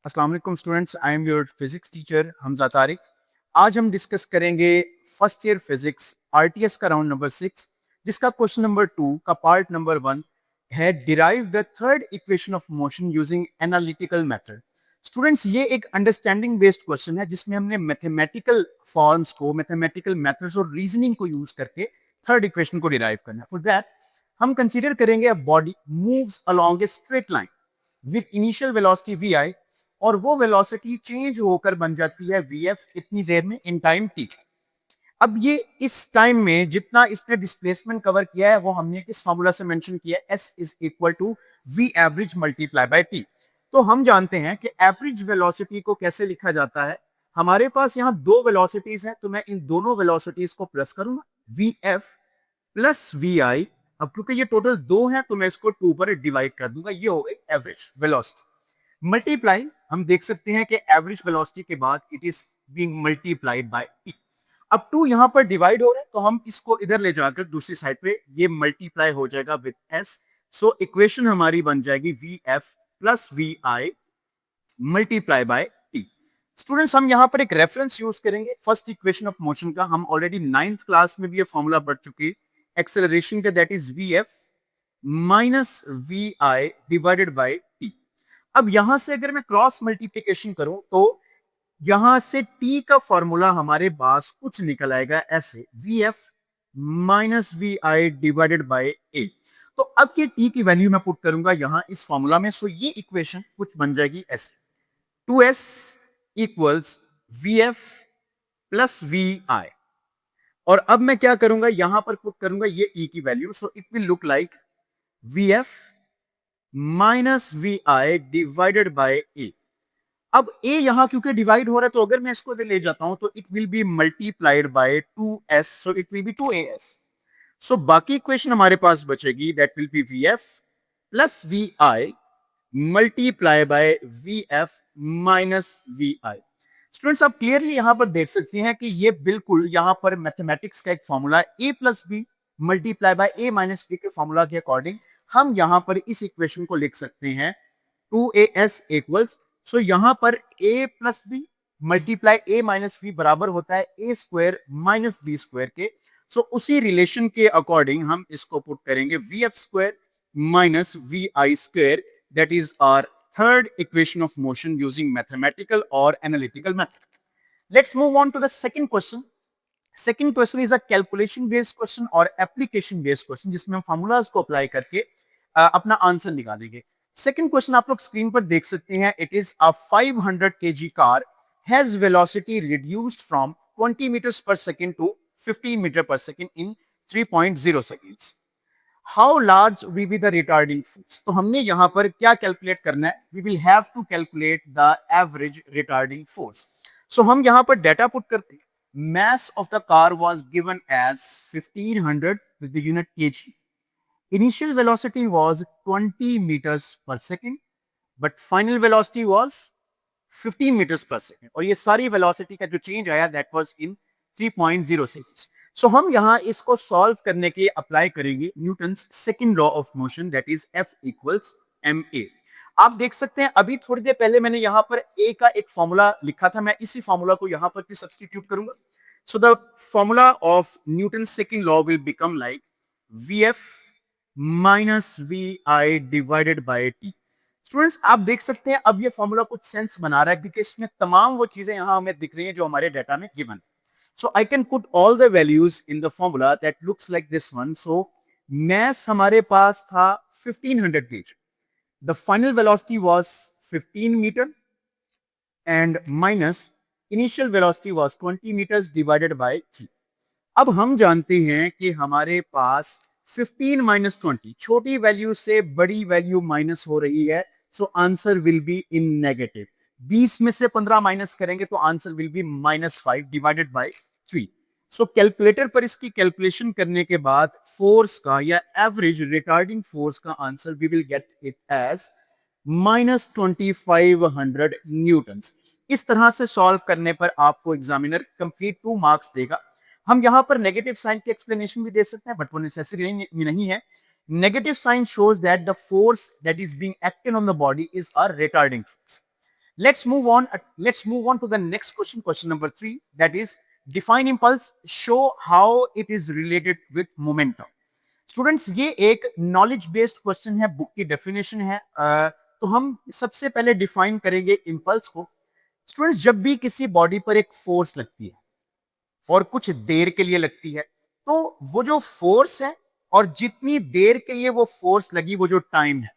अस्सलाम वालेकुम students, I am your physics teacher Hamza Tariq. आज हम डिस्कस करेंगे फर्स्ट ईयर फिजिक्स आरटीएस का राउंड नंबर 6, जिसका क्वेश्चन नंबर 2 का पार्ट नंबर 1 है derive the third equation of motion using analytical method. Students, ये एक अंडरस्टैंडिंग बेस्ड क्वेश्चन है जिसमें हमने मैथमेटिकल फॉर्म्स को, मैथमेटिकल मेथड्स और रीजनिंग को यूज करके थर्ड इक्वेशन को डिराइव करना है। फॉर दैट हम कंसीडर करेंगे a body moves along a straight line with initial velocity v i, और वो वेलोसिटी चेंज होकर बन जाती है वी एफ इतनी देर में इन टाइम टी। अब ये इस टाइम में जितना इसने डिस्प्लेसमेंट कवर किया है वो हमने किस फॉर्मूला से मेंशन किया है, S is equal to V average multiply by T. तो हम जानते हैं कि एवरेज वेलोसिटी को कैसे लिखा जाता है। हमारे पास यहाँ दो वेलोसिटीज हैं, तो मैं इन दोनों वेलोसिटीज को प्लस करूंगा, वी एफ प्लस वी आई। अब क्योंकि ये टोटल दो हैं तो मैं इसको टू पर डिवाइड कर दूंगा, ये हो गई एवरेज वेलोसिटी। मल्टीप्लाई, हम देख सकते हैं कि एवरेज वेलोसिटी के बाद it is being multiplied by T. अब टू यहां पर डिवाइड हो रहा है तो हम इसको इधर ले जाकर दूसरी साइड पे ये मल्टीप्लाई हो जाएगा विद एस। सो इक्वेशन हमारी बन जाएगी V F plus we I multiply by T. Students, हम यहां पर एक रेफरेंस यूज करेंगे फर्स्ट इक्वेशन ऑफ मोशन का। हम ऑलरेडी 9th क्लास में भी ये फॉर्मूला पढ़ चुके हैं एक्सेलरेशन का, that is V F minus we I divided by T. अब यहां से अगर मैं क्रॉस मल्टीप्लीकेशन करूं तो यहां से टी का फॉर्मूला हमारे पास कुछ निकल आएगा ऐसे, v F minus we I divided by a. तो अब ये टी की वैल्यू मैं पुट करूंगा यहां इस फॉर्मूला में, सो ये इक्वेशन कुछ बन जाएगी ऐसे, 2s equals v F plus we i. और अब मैं क्या करूंगा, यहां पर पुट करूंगा ये ई की value, so it will look like v F minus we I divided by a. अब ए यहां क्योंकि डिवाइड हो रहा है तो अगर मैं इसको इधर ले जाता हूं तो it will be multiplied by 2s, so it will be 2as। So बाकी इक्वेशन हमारे पास बचेगी, that will be V F plus we I multiply by V F minus we I. Students, आप क्लियरली यहां पर देख सकते हैं कि ये बिल्कुल यहां पर मैथमेटिक्स का एक फॉर्मूला है, a plus B multiply by a minus b के फॉर्मूला के अकॉर्डिंग हम यहां पर इस इक्वेशन को लिख सकते हैं 2as इक्वल्स, सो यहां पर a plus B multiply a minus B बराबर होता है a square minus B square के। सो उसी रिलेशन के अकॉर्डिंग हम इसको पुट करेंगे v f square minus we i square, that is our third equation of motion using mathematical और analytical method. Let's move on to the second question. Second question is a calculation based question और application based question, जिसमें हम formulas को apply करके अपना answer निकालेंगे। Second question आप लोग स्क्रीन पर देख सकते हैं, it is a 500 kg car has velocity reduced from 20 meters per second to 15 meter per second in 3.0 seconds. How large will be the retarding force. तो हमने यहां पर क्या कैलकुलेट करना है, we will have to calculate the average retarding force. So हम यहां पर डेटा पुट करते हैं, mass of the car was given as 1500 with the unit kg. Initial velocity was 20 meters per second, but final velocity was 15 meters per second. और ये सारी velocity का जो change आया that was in 3.0 seconds. So हम यहाँ इसको solve करने के लिए apply करेंगे Newton's second law of motion, that is F equals ma. आप देख सकते हैं अभी थोड़ी देर पहले मैंने यहां पर a का एक फॉर्मूला लिखा था, मैं इसी फॉर्मूला को यहां पर भी सब्स्टिट्यूट करूंगा। So the formula of Newton second law will become like vf minus we I divided by T. Students, आप देख सकते हैं अब ये फॉर्मूला कुछ सेंस बना रहा है क्योंकि इसमें तमाम वो चीजें यहां हमें दिख रही हैं जो हमारे डाटा में given. So I can put all the values in the formula that looks like this one. So mass हमारे पास था 1500 kg, the final velocity was 15 meter and minus initial velocity was 20 meters divided by 3। अब हम जानते हैं कि हमारे पास 15 minus 20, छोटी वैल्यू से बड़ी वैल्यू माइनस हो रही है, so answer will be in negative. 20 में से 15 माइनस करेंगे तो answer will be -5 divided by 3। So calculator पर इसकी कैलकुलेशन करने के बाद फोर्स का या एवरेज रिटार्डिंग फोर्स का answer we will get it as -2500 newtons. इस तरह से सॉल्व करने पर आपको एग्जामिनर कंप्लीट 2 मार्क्स देगा। हम यहां पर नेगेटिव साइन की एक्सप्लेनेशन भी दे सकते हैं, बट वो नेसेसरी नहीं है। Negative sign shows that the force that is being acted on the body is a retarding force. Let's move on to the next question, question number 3, that is define impulse, show how it is related with momentum. Students ये एक knowledge based question है, book की definition है। तो हम सबसे पहले define करेंगे इंपल्स को। स्टूडेंट्स, जब भी किसी बॉडी पर एक फोर्स लगती है और कुछ देर के लिए लगती है, तो वो जो फोर्स है और जितनी देर के लिए वो फोर्स लगी, वो जो टाइम है,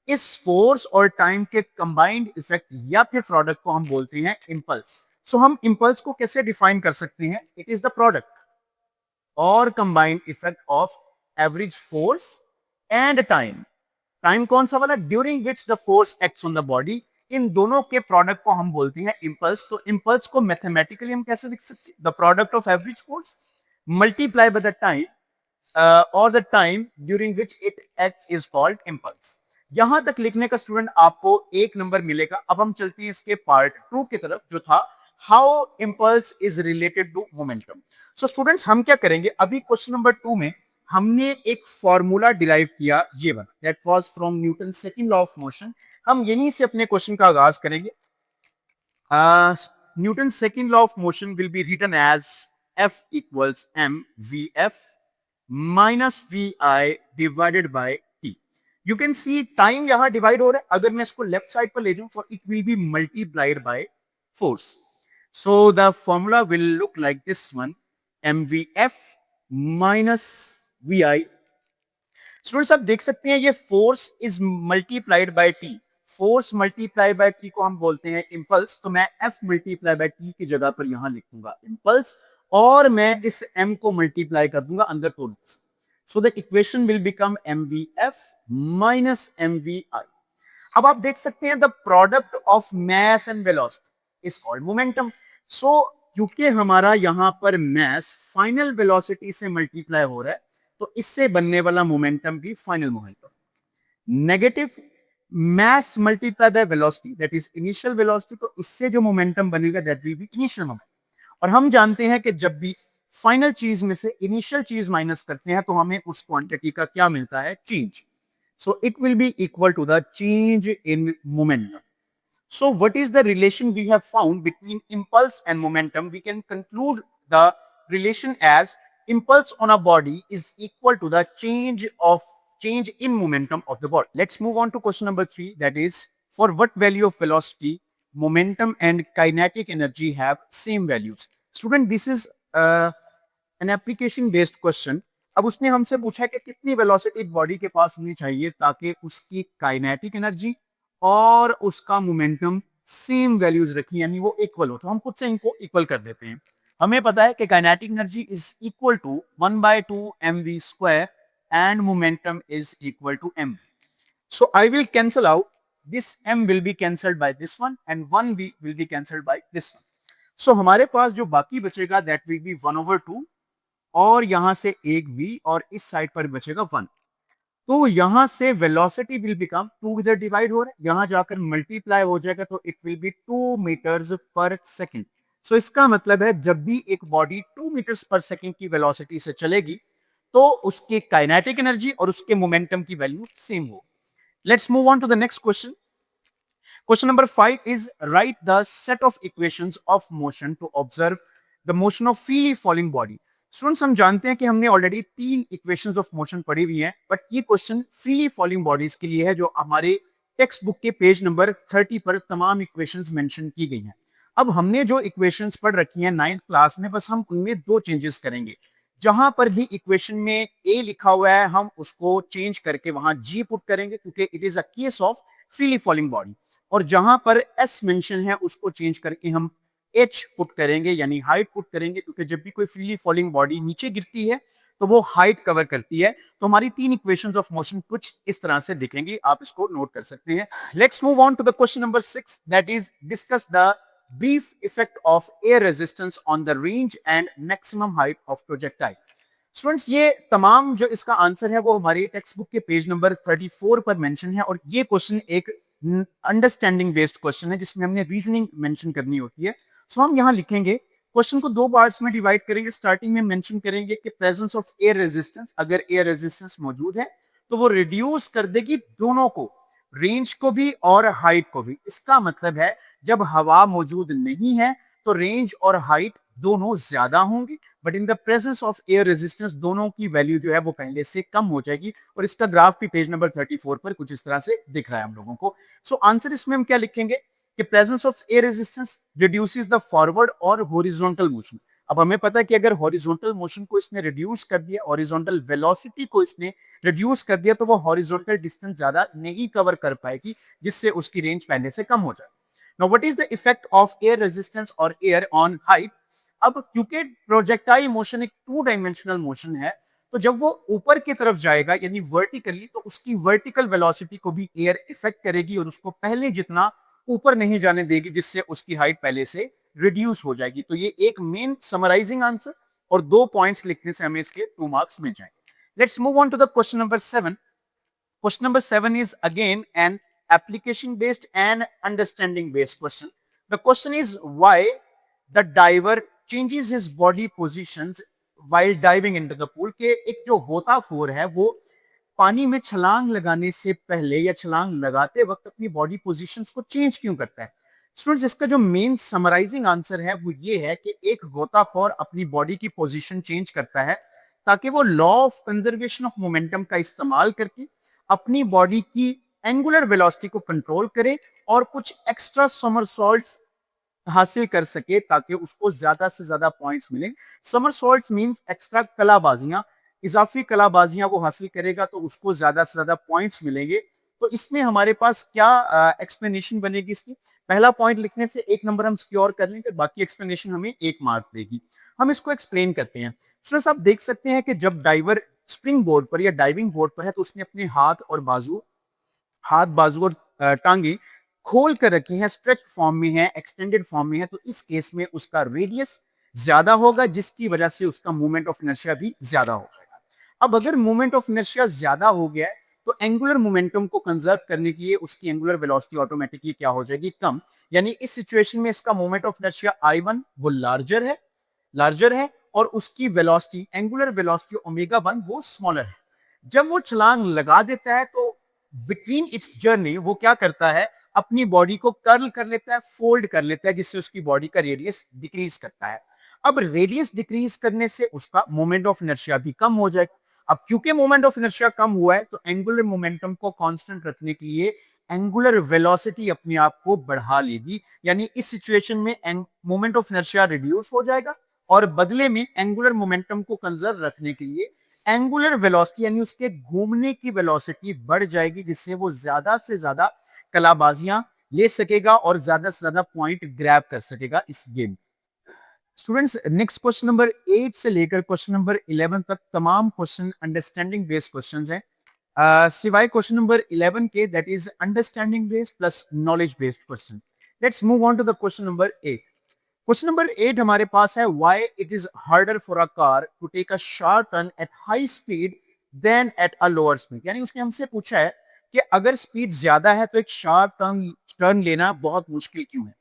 इस फोर्स और टाइम के कंबाइंड इफेक्ट या फिर प्रोडक्ट को हम बोलते हैं इंपल्स। सो हम इंपल्स को कैसे डिफाइन कर सकते हैं? इट इज द प्रोडक्ट और combined effect of average force and time. Time कौन सा वाला? During which the force acts on the body. इन दोनों के प्रोडक्ट को हम बोलते हैं इंपल्स। तो इंपल्स को मैथमेटिकली हम कैसे लिख सकते हैं? The product of average force multiply by the time और the time during which it acts is called impulse. यहां तक लिखने का स्टूडेंट आपको 1 नंबर मिलेगा। अब हम चलते हैं इसके पार्ट 2 की तरफ, जो था how impulse is related to momentum. So students, हम क्या करेंगे? अभी क्वेश्चन नंबर 2 में हमने एक फॉर्मूला डिराइव किया, ये वाला, that was from Newton second law of motion. हम यहीं से अपने क्वेश्चन का आगाज करेंगे। Newton second law of motion will be written as F equals mvf minus vi divided by t। You can see time यहां डिवाइड हो रहा है। अगर मैं इसको लेफ्ट साइड पर ले जाऊं, for it will be multiplied by force. So the formula will look like this one, mvf minus vi। Students, आप देख सकते हैं ये force is multiplied by T. Force multiply by T को हम बोलते हैं इंपल्स। तो मैं F मल्टीप्लाई बाय टी की जगह पर यहां लिखूंगा इंपल्स, और मैं इस M को मल्टीप्लाई कर दूंगा अंदर तोड़। So the equation will become mvf minus mvi। अब आप देख सकते हैं the product of mass and velocity is called momentum. So क्योंकि हमारा यहां पर मैस फाइनल वेलोसिटी से मल्टीप्लाई हो रहा है, तो इससे बनने वाला मोमेंटम भी final momentum. Negative mass multiply by velocity, that is initial velocity, तो इससे जो मोमेंटम बनेगा that will be initial momentum. और हम जानते हैं कि जब भी फाइनल चीज में से इनिशियल चीज माइनस करते हैं, तो हमें उस क्वांटिटी का क्या मिलता है? Change. So it will be equal to the change in momentum. So what is the relation we have found between impulse and momentum? We can conclude the relation as impulse on a body is equal to the change in momentum of the body. Let's move on to question number 3, that is for what value of velocity momentum and kinetic energy have same values. Student, this is an application based question. अब उसने हमसे पूछा है कि कितनी velocity body के पास होनी चाहिए ताकि उसकी काइनेटिक एनर्जी और उसका मोमेंटम सेम वैल्यूज रखें, यानी वो इक्वल हो। तो हम खुद से इनको इक्वल कर देते हैं। हमें पता है कि kinetic energy is equal to 1/2 mv square and momentum is equal to m। So I will cancel out this, m will be cancelled by this one and 1 will be cancelled by this one. So हमारे पास जो बाकी बचेगा that will be 1/2, और यहां से एक v, और इस साइड पर बचेगा 1। तो यहां से वेलोसिटी विल बिकम 2, इधर डिवाइड हो रहा है, यहां जाकर मल्टीप्लाई हो जाएगा, तो इट विल बी 2 मीटर्स पर सेकेंड। सो इसका मतलब है जब भी एक बॉडी 2 मीटर्स पर सेकेंड की वेलोसिटी से चलेगी, तो उसकी काइनेटिक एनर्जी और उसके मोमेंटम की वैल्यू सेम हो। Let's move on to the next question. Question number 5 is write the set of equations of motion to observe the motion of freely falling body. Students, हम जानते हैं कि हमने already 3 equations of motion पढ़ी हुई हैं, but ये question freely falling bodies के लिए है, जो हमारे टेक्स्ट बुक के पेज नंबर 30 पर तमाम इक्वेशंस मेंशन की गई हैं। अब हमने जो इक्वेशंस पढ़ रखी हैं 9th क्लास में, बस हम उनमें 2 चेंजेस करेंगे। जहां पर भी इक्वेशन में a लिखा हुआ है, हम उसको चेंज करके वहां g पुट करेंगे, क्योंकि it is a case of freely falling body. और जहां पर s मेंशन है, उसको चेंज करके हम h पुट करेंगे, यानी हाइट पुट करेंगे, क्योंकि जब भी कोई फ्रीली फॉलिंग बॉडी नीचे गिरती है तो वो हाइट कवर करती है। तो हमारी 3 इक्वेशंस ऑफ मोशन कुछ इस तरह से दिखेंगी, आप इसको नोट कर सकते हैं। Let's move on to the question number 6, that is discuss the brief effect of air resistance on the range and maximum height of projectile. Students, ये तमाम जो इसका आंसर है वो हमारी टेक्स्ट बुक के पेज नंबर 34 पर मेंशन है, और ये क्वेश्चन एक अंडरस्टैंडिंग बेस्ड क्वेश्चन है, जिसमें हमने रीजनिंग मेंशन करनी होती है। सो हम यहाँ लिखेंगे, क्वेश्चन को 2 पार्ट्स में डिवाइड करेंगे। स्टार्टिंग में मेंशन करेंगे कि प्रेजेंस ऑफ एयर रेजिस्टेंस, अगर एयर रेजिस्टेंस मौजूद है तो वो रिड्यूस कर देगी दोनों को, रेंज को भी और हाइट को भी। इसका मतलब है जब हवा मौजूद नहीं है तो रेंज और हाइट दोनों ज्यादा होंगी, but in the presence of air resistance दोनों की वैल्यू जो है वो पहले से कम हो जाएगी। और इसका ग्राफ भी पेज नंबर 34 पर कुछ इस तरह से दिख रहा है हम लोगों को। सो आंसर इसमें हम क्या लिखेंगे कि presence of air resistance reduces the forward और हॉरिजॉन्टल मोशन। अब हमें पता है कि अगर हॉरिजॉन्टल मोशन को इसने रिड्यूस कर दिया, हॉरिजॉन्टल वेलोसिटी को इसने रिड्यूस कर दिया, तो वो हॉरिजॉन्टल डिस्टेंस ज्यादा नहीं कवर कर पाएगी, जिससे उसकी रेंज पहले से कम हो जाए। Now what is the effect of air resistance और एयर ऑन हाइट? अब क्योंकि प्रोजेक्टाइल मोशन एक टू डायमेंशनल मोशन है, तो जब वो ऊपर की तरफ जाएगा यानी वर्टिकली, तो उसकी वर्टिकल वेलोसिटी को भी एयर इफेक्ट करेगी और उसको पहले जितना ऊपर नहीं जाने देगी, जिससे उसकी हाइट पहले से रिड्यूस हो जाएगी। तो ये एक मेन समराइजिंग आंसर, और 2 पॉइंट्स लिखने से हमें इसके 2 मार्क्स मिल जाएंगे। Let's move on to the question number 7। Question number 7 is again an application based and understanding based question. The question is why the diver changes his body positions while diving into the pool। के एक जो गोताखोर है वो पानी में छलांग लगाने से पहले या छलांग लगाते वक्त अपनी बॉडी पोजीशंस को चेंज क्यों करता है? स्टूडेंट्स, इसका जो मेन समराइजिंग आंसर है वो ये है कि एक गोताखोर अपनी बॉडी की पोजीशन चेंज करता है ताकि वो law of conservation of momentum का इस्तेमाल करके अपनी बॉडी की एंगुलर वेलोसिटी को कंट्रोल करे और कुछ एक्स्ट्रा समरसॉल्ट्स हासिल कर सके ताकि उसको ज्यादा से ज्यादा पॉइंट्स मिले। समरसॉल्ट्स मींस एक्स्ट्रा कलाबाजियां, इजाफी कलाबाजियां वो हासिल करेगा तो उसको ज्यादा से ज्यादा पॉइंट्स मिलेंगे। तो इसमें हमारे पास क्या एक्सप्लेनेशन बनेगी इसकी? पहला पॉइंट लिखने से 1 नंबर हम सिक्योर कर लेंगे, बाकी एक्सप्लेनेशन हमें 1 मार्क देगी। हम इसको एक्सप्लेन करते हैं। स्टूडेंट्स, आप देख सकते हैं कि जब डाइवर स्प्रिंग बोर्ड पर या डाइविंग बोर्ड पर है तो उसने अपने हाथ बाजू और टांगे खोल कर रखी हैं, स्ट्रेच फॉर्म में है, एक्सटेंडेड फॉर्म में है। तो इस केस में उसका रेडियस ज्यादा होगा, जिसकी वजह से उसका मूवमेंट ऑफ इनर्शिया भी ज्यादा हो जाएगा। अब अगर मूवमेंट ऑफ इनर्शिया ज्यादा हो गया है तो एंगुलर मोमेंटम को कंजर्व करने के लिए उसकी एंगुलर वेलोसिटी ऑटोमेटिकली क्या हो जाएगी? कम। यानी इस सिचुएशन में इसका मोमेंट ऑफ इनर्शिया I1 वो लार्जर है और उसकी वेलोसिटी, एंगुलर वेलोसिटी ओमेगा 1 वो स्मॉलर है। जब वो छलांग लगा देता है तो बिटवीन इट्स जर्नी वो क्या करता है? अपनी बॉडी को कर्ल कर लेता है, फोल्ड कर लेता है, जिससे उसकी बॉडी का रेडियस डिक्रीज करता है। अब रेडियस डिक्रीज करने से उसका मोमेंट ऑफ इनर्शिया भी कम हो जाएगा। अब क्योंकि मोमेंट ऑफ इनर्शिया कम हुआ है तो एंगुलर मोमेंटम को कांस्टेंट रखने के लिए एंगुलर वेलोसिटी अपने आप को बढ़ा लेगी। यानी इस सिचुएशन में मोमेंट ऑफ इनर्शिया रिड्यूस हो जाएगा और बदले में एंगुलर मोमेंटम को कंजर्व रखने के लिए एंगुलर वेलोसिटी यानी उसके घूमने की वेलोसिटी बढ़ जाएगी, जिससे वो ज्यादा से ज्यादा कलाबाजियां ले सकेगा और ज्यादा से ज्यादा पॉइंट ग्रैब कर सकेगा इस game. Students, next question number 8 से लेकर क्वेश्चन नंबर 11 तक तमाम क्वेश्चन अंडरस्टैंडिंग बेस्ड क्वेश्चंस हैं, सिवाय क्वेश्चन नंबर 11 के, that is understanding based plus knowledge based question. Let's move on to the question number 8। Question number 8 हमारे पास है why it is harder for a car to take a sharp turn at high speed than at a lower speed. यानी उसने हमसे पूछा है कि अगर स्पीड ज्यादा है तो एक शार्प टर्न लेना बहुत मुश्किल क्यों है?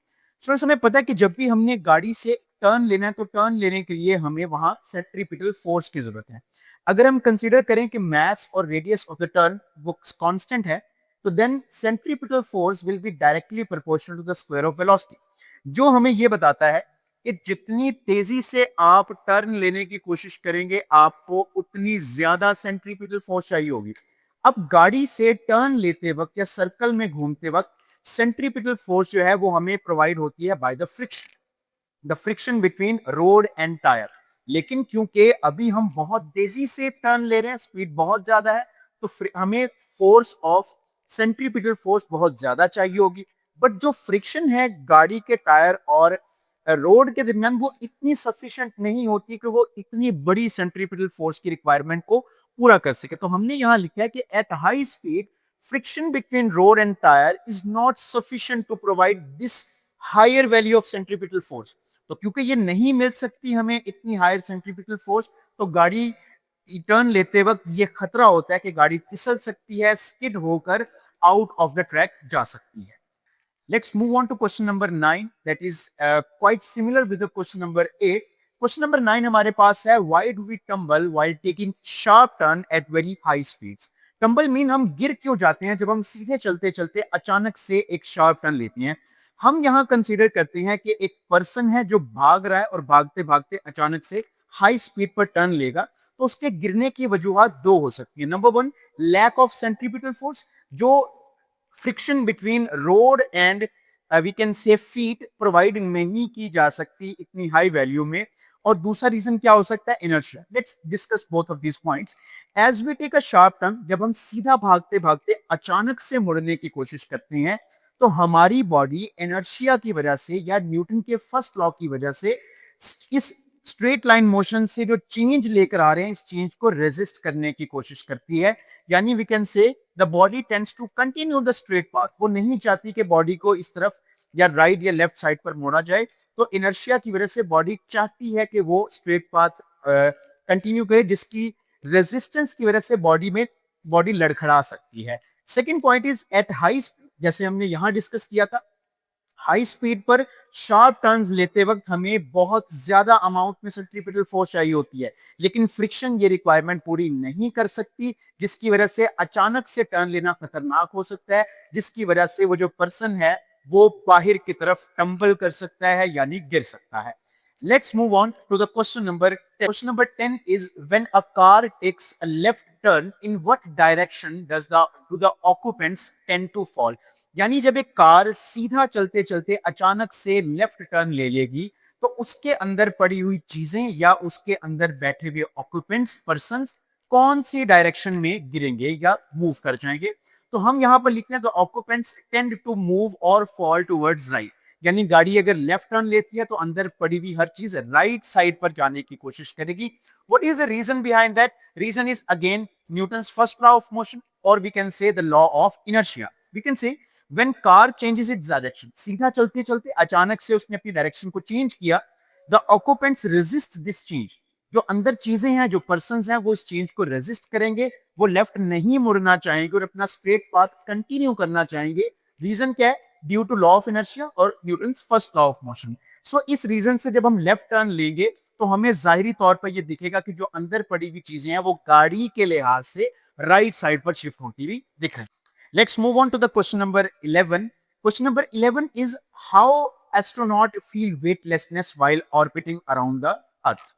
स्टूडेंट्स, हमें पता है कि जब भी हमने गाड़ी से टर्न लेना है तो टर्न लेने के लिए हमें वहां सेंट्रीपिटल फोर्स की जरूरत है। अगर हम कंसीडर करें कि मास और रेडियस ऑफ द टर्न वो कांस्टेंट है, तो then centripetal force will be directly proportional to the square of velocity, जो हमें यह बताता है कि जितनी तेजी से आप टर्न लेने की कोशिश करेंगे आपको उतनी ज्यादा सेंट्रीपिटल फोर्स चाहिए होगी। अब गाड़ी से टर्न लेते वक्त या सर्कल में घूमते वक्त सेंट्रीपिटल फोर्स जो है वो हमें प्रोवाइड होती है by the friction between road and tyre. लेकिन क्योंकि अभी हम बहुत तेजी से टर्न ले रहे हैं, स्पीड बहुत ज्यादा है, तो हमें फोर्स ऑफ सेंट्रीपिटल फोर्स बहुत ज्यादा चाहिए होगी। बट जो फ्रिक्शन है गाड़ी के टायर और रोड के दरमियान वो इतनी सफिशिएंट नहीं होती कि वो इतनी बड़ी सेंट्रीपिटल फोर्स की रिक्वायरमेंट को पूरा कर सके। तो हमने यहां लिखा है कि at high speed friction between road and tyre is not sufficient to provide this higher value of centripetal force. तो क्योंकि ये नहीं मिल सकती हमें इतनी हायर सेंट्रीपिटल फोर्स, तो गाड़ी टर्न लेते वक्त ये खतरा होता है कि गाड़ी फिसल सकती है, स्किड होकर आउट ऑफ द ट्रैक जा सकती है। Let's move on to question number 9, that is quite similar with the question number 8. Question number 9 हमारे पास है why do we tumble while taking sharp turn at very high speeds? Tumble mean हम गिर क्यों जाते हैं जब हम सीधे चलते चलते अचानक से एक शार्प टर्न लेते हैं। हम यहाँ कंसीडर करते हैं कि एक पर्सन है जो भाग रहा है और भागते भागते अचानक से हाई स्पीड पर टर्न लेगा, तो उसके गिरने की वजूहत दो हो सकती है। Number one, lack of centripetal force, जो friction between road and we can say feet provide नहीं की जा सकती इतनी हाई वैल्यू में। और दूसरा रीजन क्या हो सकता है? Inertia. Let's discuss both of these points. As we take a sharp turn, जब हम सीधा भागते भागते अचानक से मुड़ने की कोशिश करते हैं, तो हमारी बॉडी इनर्शिया की वजह से या न्यूटन के फर्स्ट लॉ की वजह से इस स्ट्रेट लाइन मोशन से जो चेंज लेकर आ रहे हैं, इस चेंज को रेजिस्ट करने की कोशिश करती है। यानी we can say the body tends to continue the straight path. वो नहीं चाहती कि बॉडी को इस तरफ या राइट या लेफ्ट साइड पर मोड़ा जाए, तो इनर्शिया की वजह से बॉडी चाहती है कि वो स्ट्रेट पाथ कंटिन्यू करे, जिसकी रेजिस्टेंस की वजह से बॉडी लड़खड़ा सकती है। Second point is eight high speed, जैसे हमने यहां डिस्कस किया था, हाई स्पीड पर शार्प टर्न्स लेते वक्त हमें बहुत ज्यादा अमाउंट में सेंट्रीपिटल फोर्स चाहिए होती है, लेकिन फ्रिक्शन ये रिक्वायरमेंट पूरी नहीं कर सकती, जिसकी वजह से अचानक से टर्न लेना खतरनाक हो सकता है, जिसकी वजह से वो जो पर्सन है वो बाहर की तरफ टंबल कर सकता है, यानी गिर सकता है। Let's move on to the question number 10. Question number 10 is, when a car takes a left turn, in what direction do the occupants tend to fall? यानी जब एक कार सीधा चलते चलते अचानक से लेफ्ट टर्न ले लेगी, तो उसके अंदर पड़ी हुई चीजें या उसके अंदर बैठे हुए ऑक्यूपेंट्स पर्संस कौन सी डायरेक्शन में गिरेंगे या मूव कर जाएंगे। तो हम यहां पर लिख रहे हैं, the occupants tend to move और फॉल टुवर्ड्स राइट। यानी गाड़ी अगर लेफ्ट टर्न लेती है तो अंदर पड़ी हुई हर चीज राइट साइड पर जाने की कोशिश करेगी। What is the reason behind that? Reason is again Newton's first law of motion, और we can say the law of inertia. We can say when car changes its direction, सीधा चलते चलते अचानक से उसने अपनी डायरेक्शन को चेंज किया, the occupants resist this change. जो अंदर चीजें हैं, जो पर्संस हैं, वो इस चेंज को रेजिस्ट करेंगे, वो लेफ्ट नहीं मुड़ना चाहेंगे और अपना स्ट्रेट पाथ कंटिन्यू करना चाहेंगे। रीजन क्या है? Due to law of inertia और Newton's first law of motion. So इस रीजन से जब हम लेफ्ट टर्न लेंगे तो हमें जाहिरी तौर पर यह दिखेगा कि जो अंदर पड़ी हुई चीजें हैं वो गाड़ी के लिहाज से राइट साइड पर शिफ्ट होती हुई दिख रही हैं। Let's move on to the question number 11. Question number 11 is, how astronaut feel weightlessness while orbiting around the earth?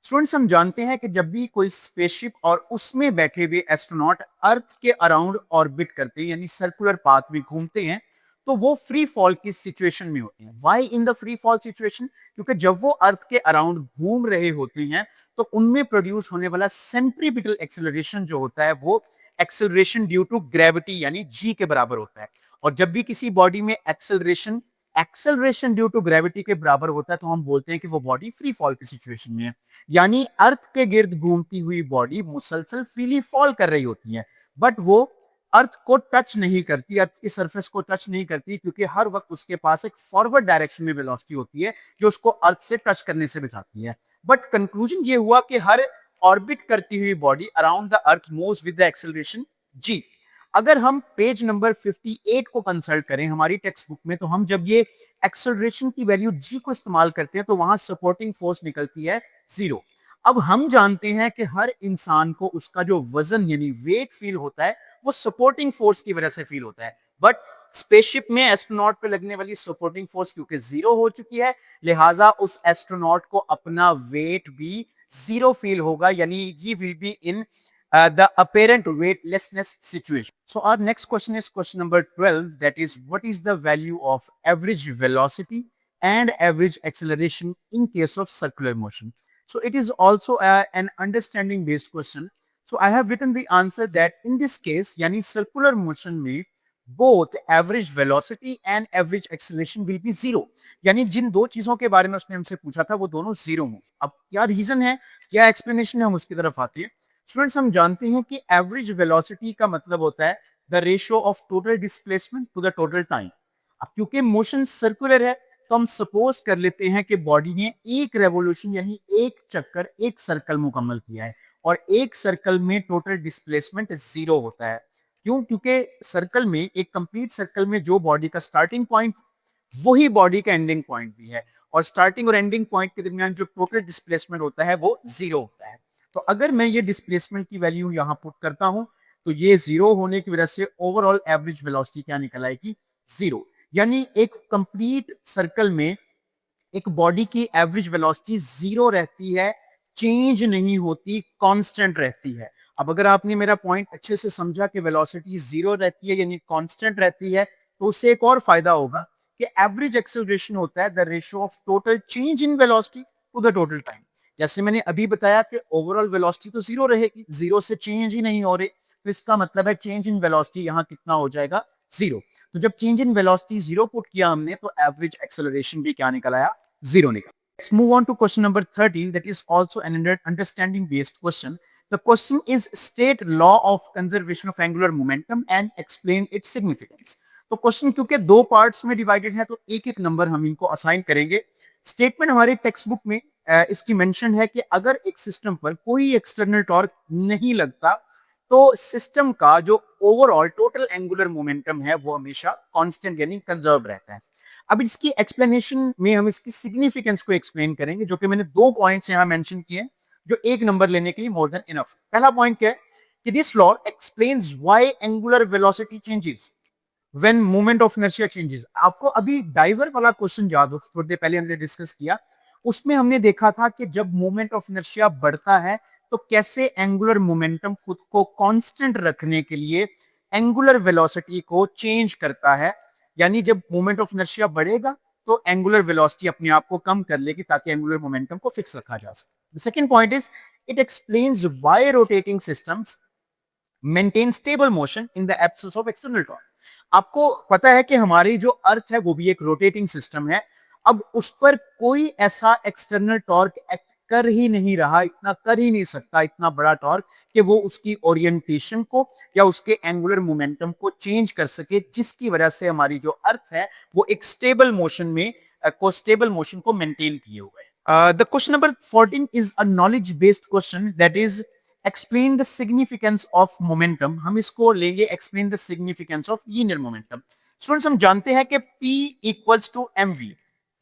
Students, हम जानते हैं कि जब भी कोई स्पेसशिप और उसमें बैठे हुए एस्ट्रोनॉट अर्थ के अराउंड ऑर्बिट करते हैं, यानी सर्कुलर पाथ में घूमते हैं, तो वो फ्री फॉल की सिचुएशन में होते हैं। Why in the free fall situation? क्योंकि जब वो अर्थ के अराउंड घूम रहे होते हैं तो उनमें प्रोड्यूस होने वाला सेंट्रीपिटल एक्सेलरेशन जो होता है वो एक्सेलरेशन ड्यू टू ग्रेविटी यानी जी के बराबर होता है। और जब भी किसी बॉडी में एक्सेलरेशन ड्यू टू ग्रेविटी के बराबर होता है तो हम बोलते हैं कि वो बॉडी फ्री फॉल की सिचुएशन में है। यानी अर्थ के गिर्द घूमती हुई बॉडी मुसलसल फ्रीली फॉल कर रही होती है, बट वो अर्थ को टच नहीं करती, अर्थ की सरफेस को टच नहीं करती, क्योंकि हर वक्त उसके पास एक फॉरवर्ड डायरेक्शन में वेलोसिटी होती है जो उसको अर्थ से टच करने से बचाती है। बट कंक्लूजन ये हुआ कि हर ऑर्बिट करती हुई body around the earth moves with the acceleration g. अगर हम पेज नंबर 58 को कंसल्ट करें हमारी टेक्स्ट बुक में, तो हम जब ये एक्सेलरेशन की वैल्यू जी को इस्तेमाल करते हैं तो वहां सपोर्टिंग फोर्स निकलती है 0। अब हम जानते हैं कि हर इंसान को उसका जो वजन यानी वेट फील होता है वो सपोर्टिंग फोर्स की वजह से फील होता है, बट स्पेसशिप में एस्ट्रोनॉट पे लगने वाली सपोर्टिंग फोर्स क्योंकि 0 हो चुकी है, लिहाजा उस एस्ट्रोनॉट को अपना वेट भी 0 फील होगा, यानी he will be in the apparent weightlessness situation. So our next question is question number 12, that is, what is the value of average velocity and average acceleration in case of circular motion? So it is also an understanding based question. So I have written the answer that in this case, yani circular motion में both average velocity and average acceleration will be 0। यानी जिन दो चीजों के बारे में उसने हमसे पूछा था वो दोनों 0 होंगे। अब क्या रीजन है, क्या एक्सप्लेनेशन है, हम उसकी तरफ आते हैं। स्टूडेंट्स, हम जानते हैं कि एवरेज वेलोसिटी का मतलब होता है the ratio of total displacement to the total time. अब क्योंकि मोशन सर्कुलर है तो हम सपोज कर लेते हैं कि बॉडी ने एक रेवोल्यूशन यानी एक चक्कर, एक सर्कल मुकम्मल किया है और एक सर्कल में टोटल डिस्प्लेसमेंट 0 होता है। क्यों? क्योंकि सर्कल में, एक कंप्लीट सर्कल में जो बॉडी का स्टार्टिंग पॉइंट वही बॉडी का एंडिंग पॉइंट भी है, और स्टार्टिंग और एंडिंग पॉइंट के दरमियान जो टोटल डिस्प्लेसमेंट होता है वो 0 होता है। तो अगर मैं ये डिस्प्लेसमेंट की वैल्यू यहां पुट करता हूं तो ये जीरो होने की वजह से ओवरऑल एवरेज वेलोसिटी क्या निकल आएगी, जीरो। यानी एक कंप्लीट सर्कल में एक बॉडी की एवरेज वेलोसिटी जीरो रहती है, चेंज नहीं होती, कांस्टेंट रहती है। अब अगर आपने मेरा पॉइंट अच्छे से समझा कि वेलोसिटी जीरो रहती है यानी कांस्टेंट रहती है, तो उससे एक और फायदा होगा कि एवरेज एक्सेलरेशन होता है the ratio of total change in velocity to the total time. जैसे मैंने अभी बताया कि ओवरऑल वेलोसिटी तो जीरो रहेगी, जीरो से चेंज ही नहीं हो रही, तो इसका मतलब है चेंज इन वेलोसिटी यहां कितना हो जाएगा, जीरो। तो जब change in velocity zero put किया हमने, तो एवरेज एक्सेलरेशन भी क्या निकल आया, zero निकला। Let's move on to question number 13, that is also an understanding based question. The question is state law of conservation of angular momentum and explain its significance. तो question क्योंकि दो parts में divided है, तो एक एक number हम इनको असाइन करेंगे। स्टेटमेंट हमारे टेक्स्ट बुक में इसकी मेंशन है कि अगर एक सिस्टम पर कोई एक्सटर्नल टॉर्क नहीं लगता, तो सिस्टम का जो ओवरऑल टोटल एंगुलर मोमेंटम है वो हमेशा कांस्टेंट यानी कंजर्व रहता है। अब इसकी एक्सप्लेनेशन में हम इसकी सिग्निफिकेंस को एक्सप्लेन करेंगे, जो कि मैंने दो पॉइंट्स यहां मेंशन किए हैं, जो एक नंबर लेने के लिए मोर देन इनफ। पहला पॉइंट क्या है कि this law explains why angular velocity changes when moment of inertia changes. आपको अभी डाइवर वाला क्वेश्चन याद हो, थोड़ी देर पहले हमने डिस्कस किया, उसमें हमने देखा था कि जब मोमेंट ऑफ इनर्शिया बढ़ता है तो कैसे एंगुलर मोमेंटम खुद को कांस्टेंट रखने के लिए एंगुलर वेलोसिटी को चेंज करता है। यानी जब मोमेंट ऑफ इनर्शिया बढ़ेगा तो एंगुलर वेलोसिटी अपने आप को कम कर लेगी ताकि एंगुलर मोमेंटम को फिक्स रखा जा सके। The second point is it explains why rotating systems maintain stable motion in the absence of external torque. आपको पता है कि हमारी जो अर्थ है वो भी एक रोटेटिंग सिस्टम है। अब उस पर कोई ऐसा एक्सटर्नल टॉर्क एक्ट कर ही नहीं रहा, इतना कर ही नहीं सकता, इतना बड़ा टॉर्क कि वो उसकी ओरिएंटेशन को या उसके एंगुलर मोमेंटम को चेंज कर सके, जिसकी वजह से हमारी जो अर्थ है वो एक स्टेबल मोशन में स्टेबल मोशन को मेंटेन किए हुए है। The question number 14 is a knowledge based question, that is explain the significance of momentum. हम इसको लेंगे explain the significance of linear momentum. Students, हम जानते हैं कि P इक्वल्स टू mv।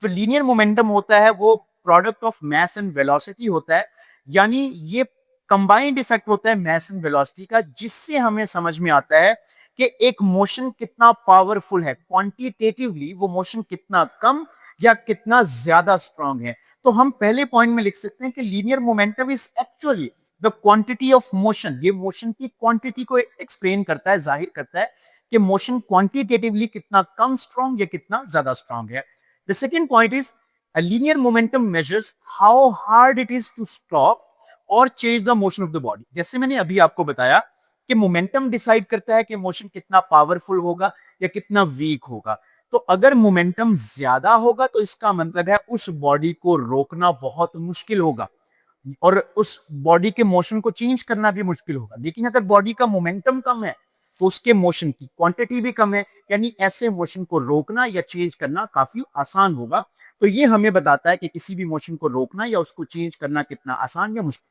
जो लीनियर मोमेंटम होता है वो product of mass and velocity होता है, यानी ये कंबाइंड इफेक्ट होता है मास एंड वेलोसिटी का, जिससे हमें समझ में आता है कि एक मोशन कितना पावरफुल है, क्वांटिटेटिवली वो मोशन कितना कम या कितना ज्यादा स्ट्रांग है। तो हम पहले पॉइंट में लिख सकते हैं कि linear momentum is actually the quantity of motion. ये मोशन की क्वांटिटी को एक्सप्लेन करता है, जाहिर करता है कि मोशन क्वांटिटेटिवली कितना कम स्ट्रांग या कितना ज्यादा स्ट्रांग है। The second point is a linear momentum measures how hard it is to stop or change the motion of the body। जैसे मैंने अभी आपको बताया कि मोमेंटम डिसाइड करता है कि मोशन कितना पावरफुल होगा या कितना वीक होगा। तो अगर मोमेंटम ज्यादा होगा तो इसका मतलब है उस बॉडी को रोकना बहुत मुश्किल होगा और उस बॉडी के मोशन को चेंज करना भी मुश्किल होगा। लेकिन अगर बॉडी का मोमेंटम कम है तो उसके मोशन की क्वांटिटी भी कम है, यानी ऐसे मोशन को रोकना या चेंज करना काफी आसान होगा। तो ये हमें बताता है कि किसी भी मोशन को रोकना या उसको चेंज करना कितना आसान या मुश्किल।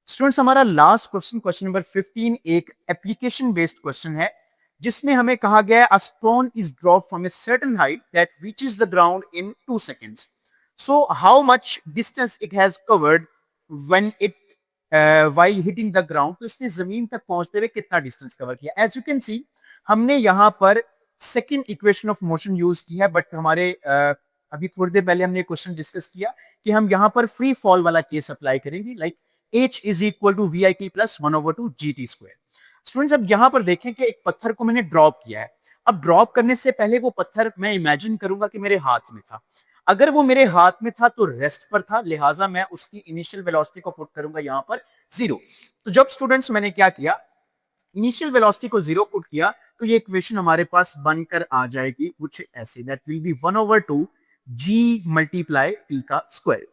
स्टूडेंट्स, हमारा लास्ट क्वेश्चन, क्वेश्चन नंबर 15, एक एप्लीकेशन बेस्ड क्वेश्चन है, जिसमें हमें कहा गया है a stone is drop from a certain height that reaches the ground in 2 seconds। So how much distance it has covered when it while hitting the ground। तो इसने जमीन तक पहुंचते हुए कितना डिस्टेंस कवर किया। एज यू कैन सी, हमने यहाँ पर second equation of motion use किया है, बट हमारे अभी थोड़ी देर पहले हमने क्वेश्चन डिस्कस किया कि हम यहाँ पर फ्री फॉल वाला केस अप्लाई करेंगे, like H is equal to VIT plus 1/2 GT square. Students, अब यहाँ पर देखें कि एक पत्थर को मैंने ड्रॉप किया है। अब ड्रॉप करने से पहले वो पत्थर मैं इमेजिन करूंगा कि मेरे हाथ में था। अगर वो मेरे हाथ में था तो रेस्ट पर था, लिहाजा मैं उसकी इनिशियल वेलोसिटी को पुट करूंगा यहाँ पर जीरो। तो जब स्टूडेंट्स मैंने क्या किया, इनिशियल वेलोसिटी को जीरो पुट किया, तो ये इक्वेशन हमारे पास बनकर आ जाएगी कुछ ऐसे, that will be 1/2 G multiply T का स्क्वायर।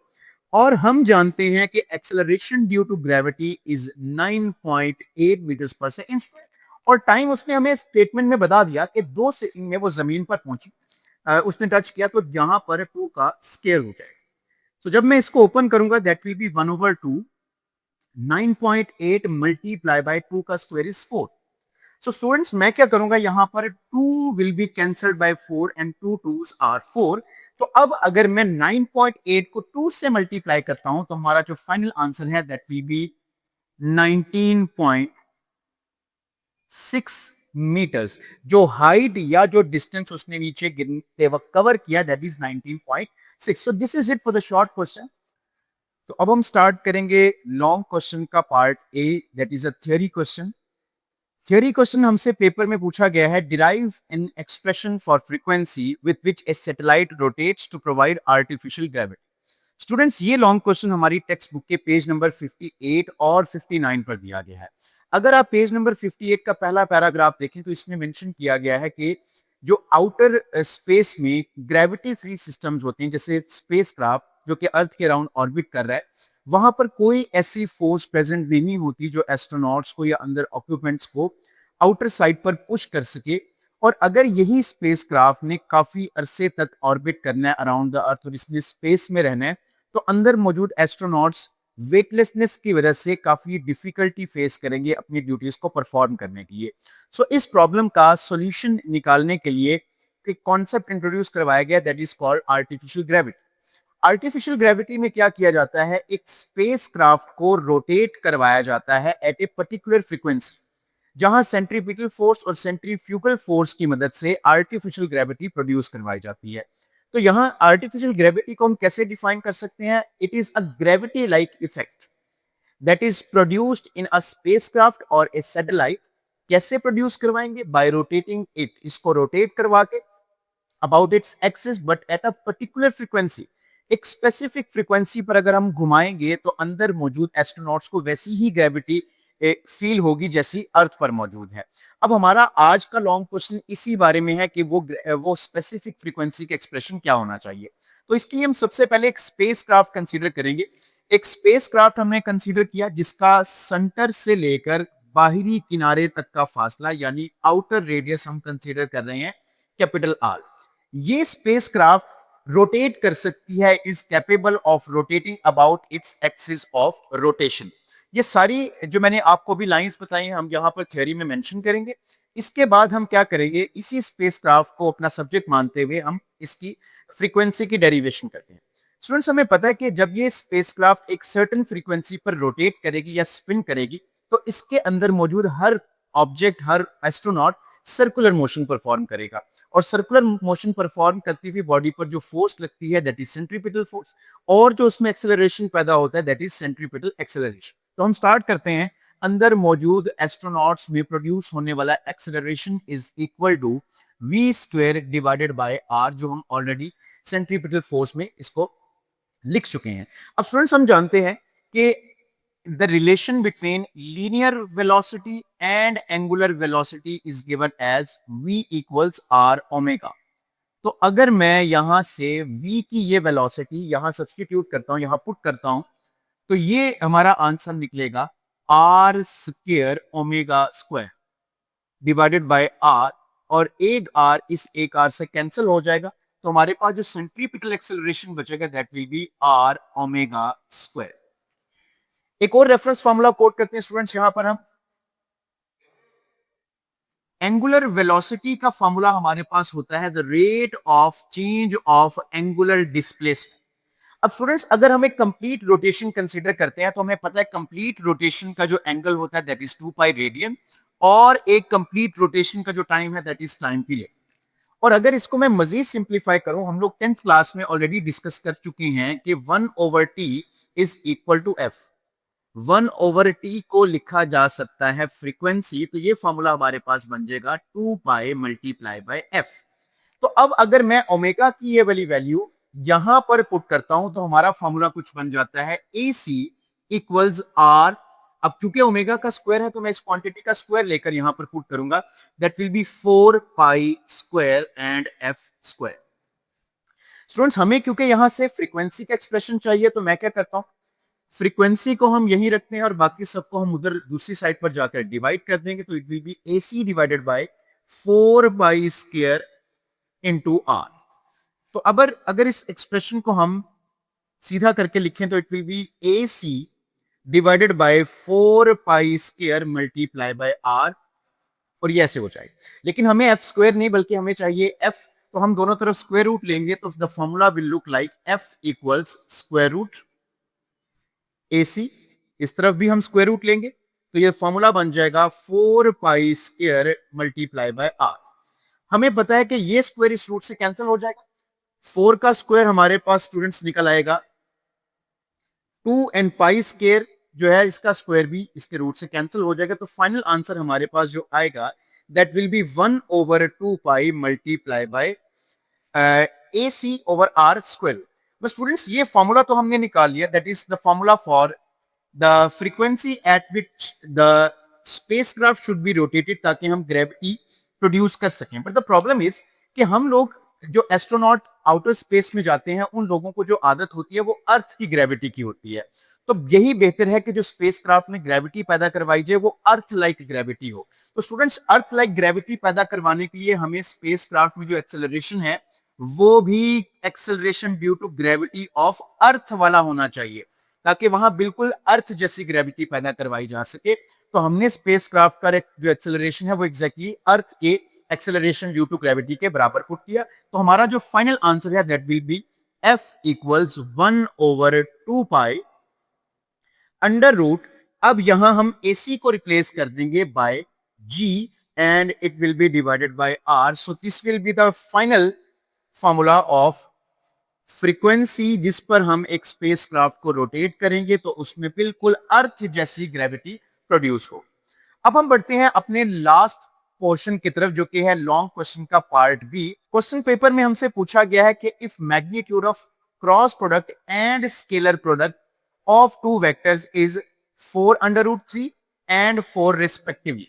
और हम जानते हैं कि acceleration due to gravity is 9.8 metres per second square, और टाइम उसने हमें स्टेटमेंट में बता दिया कि 2 सेकंड में वो जमीन पर पहुंची। उसने टच किया तो यहां पर 2 का स्केयर हो जाएगा। तो जब मैं इसको ओपन करूंगा, that will be 1/2 9.8 multiply by 2 का स्क्वायर इज 4। सो स्टूडेंट्स, मैं क्या करूंगा, यहां पर 2 will be cancelled by 4 and 2 2s are 4। तो अब अगर मैं 9.8 को 2 से मल्टीप्लाई करता हूं तो हमारा जो फाइनल आंसर है दैट विल बी 19.8 मीटर्स। जो हाइट या जो डिस्टेंस उसने नीचे गिरते वक्त कवर किया that is 19.6। So this is it for the short question. तो अब हम स्टार्ट करेंगे लॉन्ग क्वेश्चन का part A, that is a theory question. Theory question हमसे पेपर में पूछा गया है, derive an expression for frequency with which a satellite rotates to provide artificial gravity. Students, ये लॉन्ग क्वेश्चन हमारी टेक्स्ट बुक के page number 58 और 59 पर दिया गया है। अगर आप पेज नंबर 58 का पहला पैराग्राफ देखें तो इसमें मेंशन किया गया है कि जो आउटर स्पेस में ग्रेविटी फ्री सिस्टम्स होते हैं, जैसे स्पेसक्राफ्ट जो कि अर्थ के अराउंड ऑर्बिट कर रहा है, वहां पर कोई ऐसी फोर्स प्रेजेंट नहीं होती जो एस्ट्रोनॉट्स को या अंदर ऑक्यूपेंट्स को आउटर साइड पर पुश कर सके। और अगर यही स्पेसक्राफ्ट ने काफी अरसे तक ऑर्बिट करना है अराउंड द अर्थ और इसमें स्पेस में रहना है, तो अंदर मौजूद एस्ट्रोनॉट्स वेटलेसनेस की वजह से काफी डिफिकल्टी फेस करेंगे अपनी ड्यूटीज को परफॉर्म करने के लिए। सो इस प्रॉब्लम का सॉल्यूशन निकालने के लिए एक कॉन्सेप्ट इंट्रोड्यूस करवाया गया that is called artificial gravity. Artificial gravity में क्या किया जाता है, एक स्पेसक्राफ्ट को रोटेट करवाया जाता है एट ए पर्टिकुलर फ्रीक्वेंसी, जहां सेंट्रीपिटल फोर्स और सेंट्रीफ्यूगल फोर्स की मदद से आर्टिफिशियल ग्रेविटी प्रोड्यूस करवाई जाती है। तो यहां आर्टिफिशियल ग्रेविटी को हम कैसे डिफाइन कर सकते हैं, it is a gravity like effect that is produced in a spacecraft और ए सैटेलाइट। कैसे प्रोड्यूस करवाएंगे, बाय रोटेटिंग इट, इसको रोटेट करवा के about its axis but at a particular frequency. एक स्पेसिफिक फ्रीक्वेंसी पर अगर हम घुमाएंगे तो अंदर मौजूद एस्ट्रोनॉट्स को वैसी ही ग्रेविटी फील होगी जैसी अर्थ पर मौजूद है। अब हमारा आज का लॉन्ग क्वेश्चन इसी बारे में है कि वो स्पेसिफिक फ्रीक्वेंसी का एक्सप्रेशन क्या होना चाहिए। तो इसके लिए हम सबसे पहले एक स्पेसक्राफ्ट कंसीडर करेंगे। एक स्पेसक्राफ्ट हमने कंसीडर किया जिसका सेंटर से लेकर बाहरी किनारे तक का फासला यानी आउटर रेडियस हम कंसीडर कर रहे हैं कैपिटल आर। ये स्पेसक्राफ्ट रोटेट कर सकती है, is capable of rotating about its axis of rotation. ये सारी जो मैंने आपको भी लाइंस बताई हैं हम यहाँ पर थ्योरी में मेंशन करेंगे। इसके बाद हम क्या करेंगे, इसी स्पेसक्राफ्ट को अपना सब्जेक्ट मानते हुए हम इसकी फ्रीक्वेंसी की डेरिवेशन करते हैं। स्टूडेंट्स, हमें पता है कि जब ये स्पेसक्राफ्ट एक सर्टेन फ्रीक्वेंसी पर रोटेट करेगी या स्पिन करेगी तो इसके अंदर मौजूद हर ऑब्जेक्ट, हर एस्ट्रोनॉट सर्कुलर मोशन परफॉर्म करेगा। और सर्कुलर मोशन परफॉर्म करती हुई बॉडी पर जो फोर्स लगती है दैट इज सेंट्रीपिटल फोर्स, और जो उसमें एक्सेलरेशन पैदा होता है दैट इज सेंट्रीपिटल एक्सेलरेशन। तो हम स्टार्ट करते हैं। अंदर मौजूद एस्ट्रोनॉट्स में प्रोड्यूस होने वाला acceleration is equal to V square divided by R, जो हम ऑलरेडी सेंट्रीपिटल फोर्स में इसको लिख चुके हैं। अब स्टूडेंट्स, हम जानते हैं कि the relation between linear velocity and angular velocity is given as v equals r omega। तो अगर मैं यहां से v की ये वेलोसिटी यहां सब्स्टिट्यूट करता हूं, यहां पुट करता हूं, तो ये हमारा आंसर निकलेगा r square omega square divided by r। और एक r इस एक r से कैंसिल हो जाएगा, तो हमारे पास जो सेंट्रीपिटल एक्सेलरेशन बचेगा that will B r omega square. एक और रेफरेंस फार्मूला कोट करते हैं स्टूडेंट्स। यहां पर हम एंगुलर वेलोसिटी का फार्मूला हमारे पास होता है the rate of change of angular displacement. अब स्टूडेंट्स, अगर हम एक कंप्लीट रोटेशन कंसीडर करते हैं तो हमें पता है कंप्लीट रोटेशन का जो एंगल होता है दैट इज 2 पाई रेडियन, और एक कंप्लीट रोटेशन का जो टाइम है दैट इज टाइम पीरियड। और अगर इसको मैं मजीद सिंप्लीफाई करूं, हम लोग 10th क्लास में ऑलरेडी डिस्कस कर चुके हैं कि 1/t is equal to F. 1/t को लिखा जा सकता है फ्रीक्वेंसी, तो ये फॉर्मूला हमारे पास बन जाएगा 2 पाई मल्टीप्लाई बाय एफ। तो अब अगर मैं ओमेगा की ये वाली वैल्यू यहां पर पुट करता हूं तो हमारा फॉर्मूला कुछ बन जाता है ए सी इक्वल्स आर। अब क्योंकि ओमेगा का स्क्वायर है तो मैं इस क्वांटिटी का स्क्वायर लेकर यहां पर पुट करूंगा, that will B 4 pi square and F square. Students, हमें क्योंकि यहां से फ्रीक्वेंसी का एक्सप्रेशन चाहिए तो मैं क्या करता हूं, फ्रीक्वेंसी को हम यहीं रखते हैं और बाकी सबको हम उधर दूसरी साइड पर जाकर डिवाइड कर देंगे, तो it will be A C divided by 4 pi square into R. तो अगर इस एक्सप्रेशन को हम सीधा करके लिखें तो it will be A C divided by 4 pi square multiply by R, और ये ऐसे हो जाएगा। लेकिन हमें एफ स्क्वायर नहीं बल्कि हमें चाहिए एफ, तो हम दोनों तरफ स्क्वायर रूट लेंगे तो the formula will look like f equals square root a c. इस तरफ भी हम स्क्वायर रूट लेंगे तो ये फॉर्मूला बन जाएगा 4 pi square multiply by R. हमें पता है कि ये स्क्वायर इस रूट से कैंसिल हो जाएगा, 4 का स्क्वायर हमारे पास स्टूडेंट्स निकल आएगा 2 एंड पाई स्क्वायर जो है इसका स्क्वायर भी इसके रूट से कैंसिल हो जाएगा। तो फाइनल आंसर हमारे पास जो आएगा that will be 1/2 pi multiply by A C over R square. But students ये फॉर्मूला तो हमने निकाल लिया, that is the formula for the frequency at which the spacecraft should be rotated, ताकि हम ग्रेविटी प्रोड्यूस कर सकें। बट द प्रॉब्लम इज कि हम लोग जो एस्ट्रोनॉट आउटर स्पेस में जाते हैं उन लोगों को जो आदत होती है वो अर्थ की ग्रेविटी की होती है। तो यही बेहतर है कि जो स्पेसक्राफ्ट में ग्रेविटी पैदा करवाई जाए वो अर्थ लाइक ग्रेविटी हो। तो स्टूडेंट्स अर्थ लाइक ग्रेविटी पैदा करवाने के लिए हमें स्पेसक्राफ्ट में जो एक्सेलरेशन है वो भी acceleration due to gravity of earth वाला होना चाहिए, ताकि वहां बिल्कुल अर्थ जैसी ग्रेविटी पैदा करवाई जा सके। तो हमने स्पेसक्राफ्ट का जो एक्सेलरेशन है वो एग्जैक्टली अर्थ के एक्सेलरेशन ड्यू टू ग्रेविटी के बराबर पुट किया। तो हमारा जो फाइनल आंसर है that will be F equals 1/2 pi under root. अब यहां हम AC को रिप्लेस कर देंगे by G and it will be divided by R। So this will be the final formula of frequency जिस पर हम एक स्पेसक्राफ्ट को रोटेट करेंगे तो उसमें बिल्कुल अर्थ जैसी ग्रेविटी प्रोड्यूस हो। अब हम बढ़ते हैं अपने लास्ट पोर्शन की तरफ जो कि है लॉन्ग क्वेश्चन का पार्ट बी। क्वेश्चन पेपर में हमसे पूछा गया है कि if magnitude of cross product and scalar product of two vectors is 4√3 and 4 respectively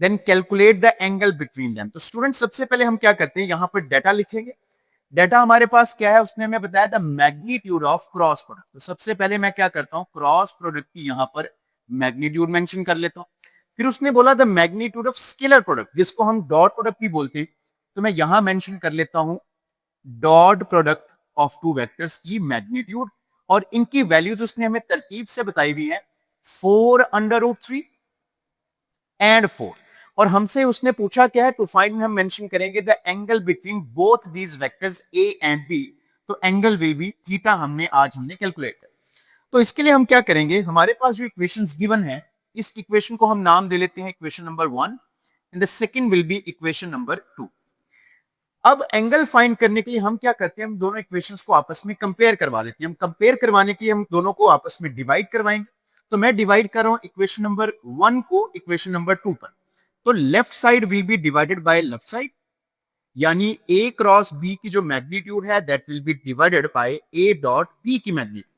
then calculate the angle between them. तो स्टूडेंट सबसे पहले हम क्या करते हैं, यहां पर डेटा लिखेंगे। डेटा हमारे पास क्या है, उसने हमें बताया the magnitude of cross product. तो सबसे पहले मैं क्या करता हूं, क्रॉस प्रोडक्ट की यहां पर मैग्नीट्यूड मेंशन कर लेता हूं। फिर उसने बोला the magnitude of scalar product जिसको हम डॉट प्रोडक्ट भी बोलते हैं, तो मैं यहां मेंशन कर लेता हूं dot product of two vectors की मैग्नीट्यूड। और इनकी वैल्यूज उसने हमें तरतीब से बताई हुई है 4√3 एंड 4। और हमसे उसने पूछा क्या है, टू फाइंड हम मेंशन करेंगे the angle between both these vectors A and B. तो एंगल विल बी थीटा हमने कैलकुलेट कर। तो इसके लिए हम क्या करेंगे, हमारे पास जो इक्वेशंस गिवन है इस इक्वेशन को हम नाम दे लेते हैं equation number 1 and the second will be equation number 2। अब एंगल फाइंड करने के लिए हम क्या करते हैं, हम दोनों इक्वेशंस को आपस में कंपेयर करवा लेते हैं। हम कंपेयर करवाने के लिए हम दोनों को आपस में डिवाइड करवाएंगे। तो मैं डिवाइड कर रहा हूं इक्वेशन नंबर 1 को इक्वेशन नंबर 2 पर। तो left side will be divided by left side, यानी a क्रॉस b की जो मैग्नीट्यूड है that will be divided bye a dot b की मैग्नीट्यूड,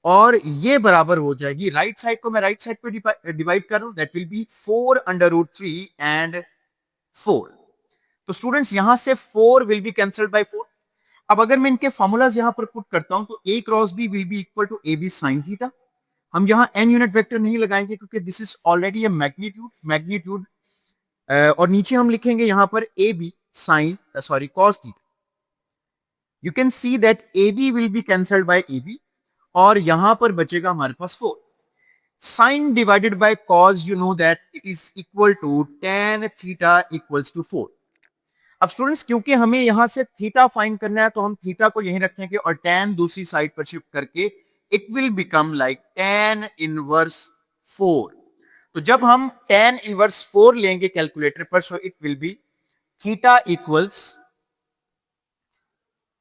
और ये बराबर हो जाएगी राइट साइड को मैं राइट साइड पे डिवाइड कर रहा हूं दैट विल बी 4√3 एंड 4। तो स्टूडेंट्स यहां से 4 विल बी कैंसल्ड बाय 4। अब अगर मैं इनके फॉर्मूलाज यहां पर पुट करता हूं तो a cross b will be equal to ab sin theta. हम यहां n यूनिट वेक्टर नहीं लगाएंगे क्योंकि this is already a magnitude और नीचे हम लिखेंगे यहां पर ab sin cos theta. You can see that ab will be cancelled by ab और यहां पर बचेगा हमारे पास 4। sin डिवाइडेड बाय cos you know that it is equal to tan theta equals to 4। अब स्टूडेंट्स क्योंकि हमें यहां से थीटा फाइंड करना है तो हम थीटा को यहीं रखेंगे और tan दूसरी साइड पर शिफ्ट करके it will become like tan inverse 4। तो जब हम tan इनवर्स 4 लेंगे कैलकुलेटर पर so it will be theta equals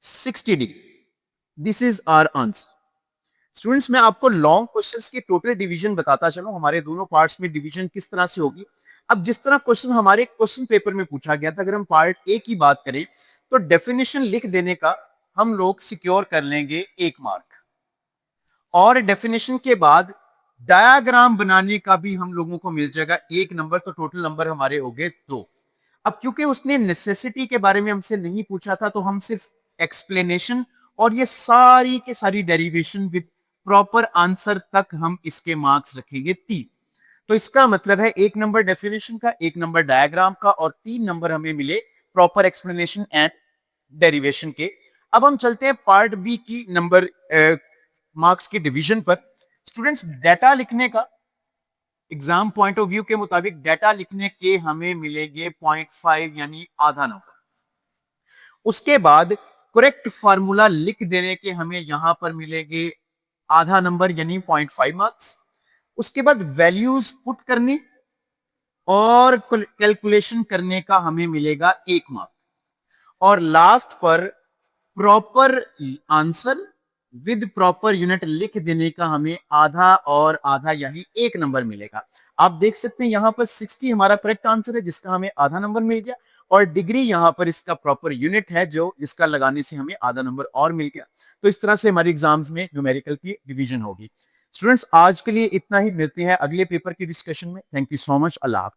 60 degree. This is our answer. Students मैं आपको लॉन्ग क्वेश्चंस की टोटल डिवीजन बताता चलूं, हमारे दोनों पार्ट्स में डिवीजन किस तरह से होगी। अब जिस तरह क्वेश्चन हमारे क्वेश्चन पेपर में पूछा गया था, अगर हम पार्ट ए की बात करें तो डेफिनेशन लिख देने का हम लोग सिक्योर कर लेंगे 1 मार्क, और डेफिनेशन के बाद डायाग्राम बनाने का भी हम लोगों को मिल जाएगा 1 नंबर। तो टोटल नंबर हमारे हो गए 2। अब क्योंकि उसने नेसेसिटी के बारे में हमसे नहीं पूछा था तो हम सिर्फ एक्सप्लेनेशन और ये सारी के सारी डेरिवेशन विद प्रॉपर आंसर तक हम इसके मार्क्स रखेंगे 3। तो इसका मतलब है 1 नंबर डेफिनेशन का, 1 नंबर डायग्राम का और 3 नंबर हमें मिले प्रॉपर एक्सप्लेनेशन एंड डेरिवेशन के। अब हम चलते हैं पार्ट बी की नंबर मार्क्स के डिवीजन पर। स्टूडेंट्स डाटा लिखने का एग्जाम पॉइंट ऑफ व्यू के मुताबिक डाटा लिखने के हमें मिलेंगे 0.5 यानी आधा नंबर। उसके बाद करेक्ट फार्मूला लिख देने के हमें यहां पर मिलेंगे आधा नंबर यानी 0.5 मार्क्स। उसके बाद वैल्यूज पुट करने और कैलकुलेशन करने का हमें मिलेगा 1 मार्क, और लास्ट पर proper answer with proper unit लिख देने का हमें आधा और आधा यानी 1 नंबर मिलेगा। आप देख सकते हैं यहां पर 60 हमारा करेक्ट आंसर है जिसका हमें आधा नंबर मिल गया, और डिग्री यहां पर इसका प्रॉपर यूनिट है जो जिसका लगाने से हमें आधा नंबर और मिल गया। तो इस तरह से हमारे एग्जाम्स में न्यूमेरिकल की डिवीजन होगी। स्टूडेंट्स आज के लिए इतना ही, मिलते हैं अगले पेपर की डिस्कशन में। Thank you so much. अल्लाह हाफ़िज़।